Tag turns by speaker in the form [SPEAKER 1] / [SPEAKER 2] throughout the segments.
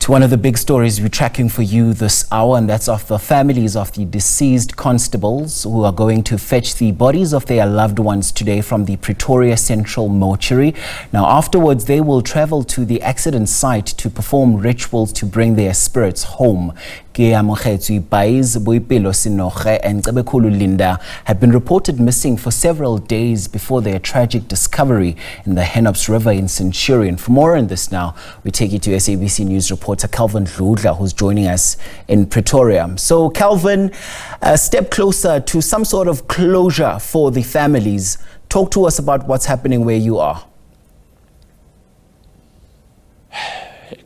[SPEAKER 1] To one of the big stories we're tracking for you this hour, and that's of the families of the deceased constables who are going to fetch the bodies of their loved ones today from the Pretoria Central Mortuary. Now, afterwards, they will travel to the accident site to perform rituals to bring their spirits home. Keamogetswe Buys, Boipelo Senoge and Cebekhulu Linda had been reported missing for several days before their tragic discovery in the Hennops River in Centurion. For more on this now, we take you to SABC News reporter Clavin Dludla, who's joining us in Pretoria. So, Clavin, a step closer to some sort of closure for the families. Talk to us about what's happening where you are.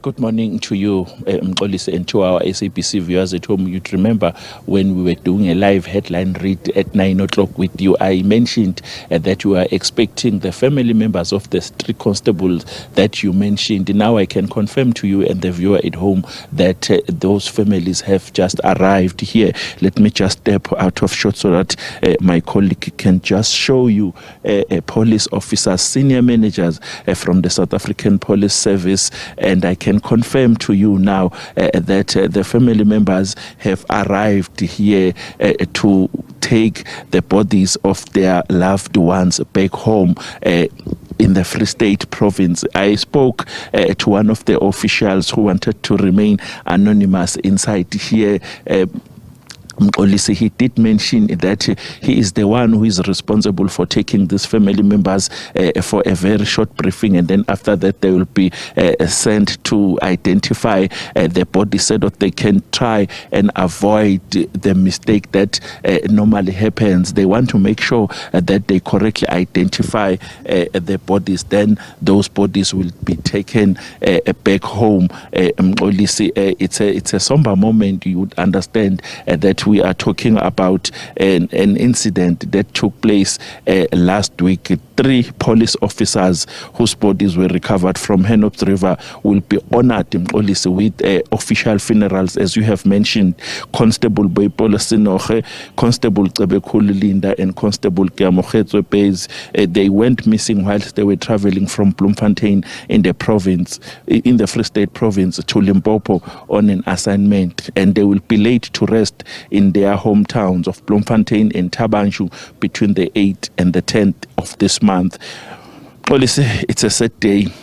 [SPEAKER 2] Good morning to you, Mxolisi, and to our SABC viewers at home. You'd remember when we were doing a live headline read at 9 o'clock with you, I mentioned that you were expecting the family members of the 3 constables that you mentioned. Now I can confirm to you and the viewer at home that those families have just arrived here. Let me just step out of shot so that my colleague can just show you police officers, senior managers from the South African Police Service, and I can confirm to you now that the family members have arrived here to take the bodies of their loved ones back home in the Free State province. I spoke to one of the officials who wanted to remain anonymous inside here. He did mention that he is the one who is responsible for taking these family members for a very short briefing, and then after that they will be sent to identify the body so that they can try and avoid the mistake that normally happens. They want to make sure that they correctly identify the bodies. Then those bodies will be taken back home. It's a somber moment. You would understand that we are talking about an incident that took place last week. 3 police officers whose bodies were recovered from Hennops River will be honored with official funerals, as you have mentioned. Constable Boipelo Senoge, Constable Cebekhulu Linda and Constable Keamogetswe Buys, they went missing whilst they were traveling from Bloemfontein in the province, in the Free State province, to Limpopo on an assignment, and they will be laid to rest in their hometowns of Bloemfontein and Tabanshu between the 8th and the 10th of this month. It's a sad day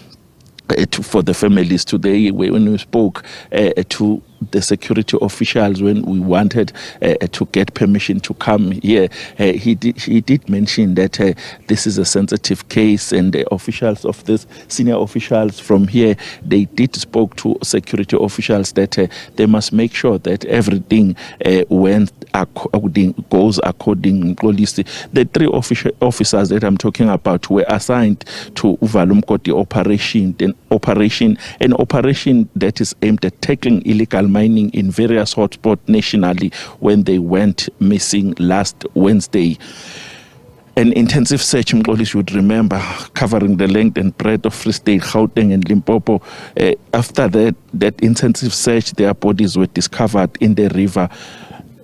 [SPEAKER 2] for the families today. When we spoke to the security officials, when we wanted to get permission to come here, he did mention that this is a sensitive case, and the officials of this, senior officials from here, they did spoke to security officials that they must make sure that everything goes according. The 3 officers that I'm talking about were assigned to Uvalumkoti operation, an operation that is aimed at tackling illegal mining in various hotspots nationally when they went missing last Wednesday. An intensive search, you would remember, covering the length and breadth of Free State, Gauteng and Limpopo. After that intensive search, their bodies were discovered in the river.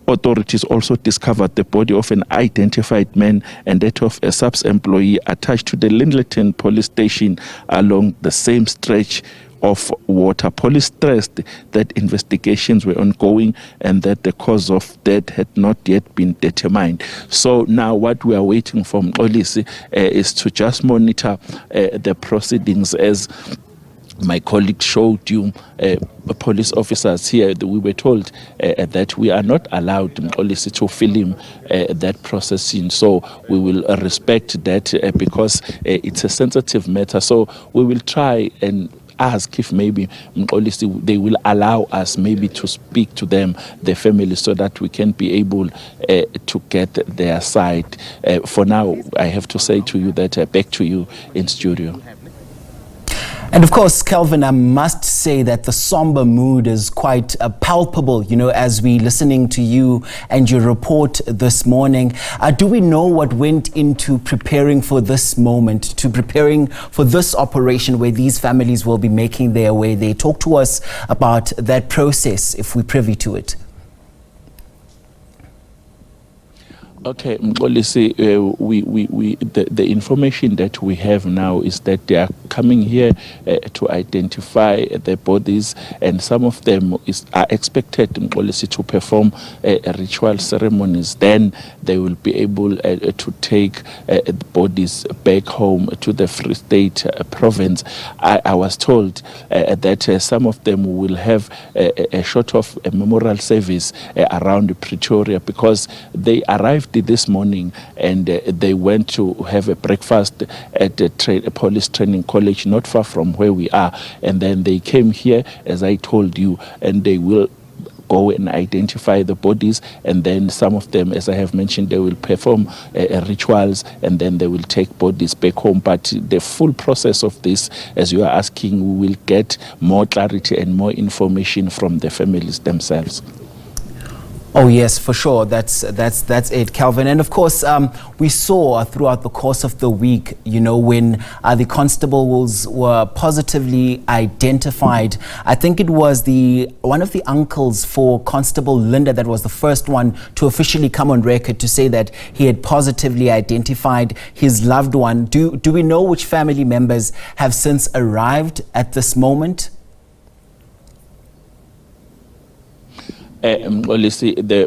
[SPEAKER 2] Authorities also discovered the body of an identified man and that of a SABC employee attached to the Lindleton police station along the same stretch of water. Police stressed that investigations were ongoing and that the cause of death had not yet been determined. So now what we are waiting for is to just monitor the proceedings. As my colleague showed you, police officers here, we were told that we are not allowed to film that processing. So we will respect that because it's a sensitive matter. So we will try and ask if maybe they will allow us maybe to speak to them, the family, so that we can be able to get their side. For now, I have to say to you that back to you in studio.
[SPEAKER 1] And of course, Clavin, I must say that the somber mood is quite palpable, as we listening to you and your report this morning. Do we know what went into preparing for this moment, to preparing for this operation where these families will be making their way there? Talk to us about that process, if we're privy to it.
[SPEAKER 2] Okay, Mxolisi, the information that we have now is that they are coming here to identify the bodies, and some of them are expected, Mxolisi, to perform ritual ceremonies. Then they will be able to take the bodies back home to the Free State province. I was told that some of them will have a sort of a memorial service around Pretoria, because they arrived this morning and they went to have a breakfast at a police training college not far from where we are, and then they came here, as I told you, and they will go and identify the bodies, and then some of them, as I have mentioned, they will perform rituals, and then they will take bodies back home. But the full process of this, as you are asking, we will get more clarity and more information from the families themselves.
[SPEAKER 1] Oh yes, for sure. That's it, Calvin. And of course, we saw throughout the course of the week, you know, when the constables were positively identified. I think it was one of the uncles for Constable Linda that was the first one to officially come on record to say that he had positively identified his loved one. Do we know which family members have since arrived at this moment?
[SPEAKER 2] The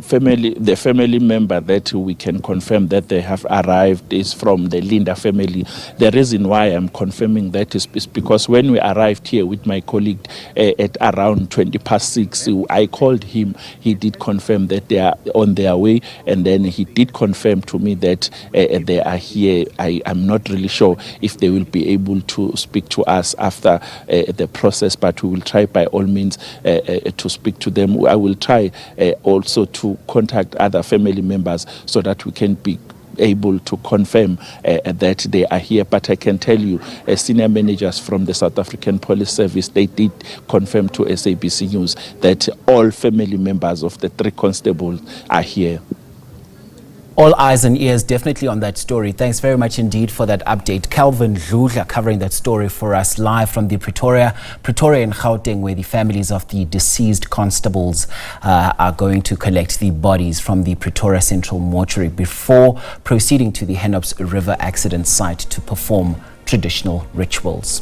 [SPEAKER 2] family member that we can confirm that they have arrived is from the Linda family. The reason why I'm confirming that is because when we arrived here with my colleague at around 6:20, I called him. He did confirm that they are on their way, and then he did confirm to me that they are here. I'm not really sure if they will be able to speak to us after the process, but we will try by all means to speak to them. I will try also to contact other family members so that we can be able to confirm that they are here. But I can tell you, senior managers from the South African Police Service, they did confirm to SABC News that all family members of the 3 constables are here.
[SPEAKER 1] All eyes and ears definitely on that story. Thanks very much indeed for that update. Clavin Dludla covering that story for us live from the Pretoria and Gauteng, where the families of the deceased constables are going to collect the bodies from the Pretoria Central Mortuary before proceeding to the Hennops River accident site to perform traditional rituals.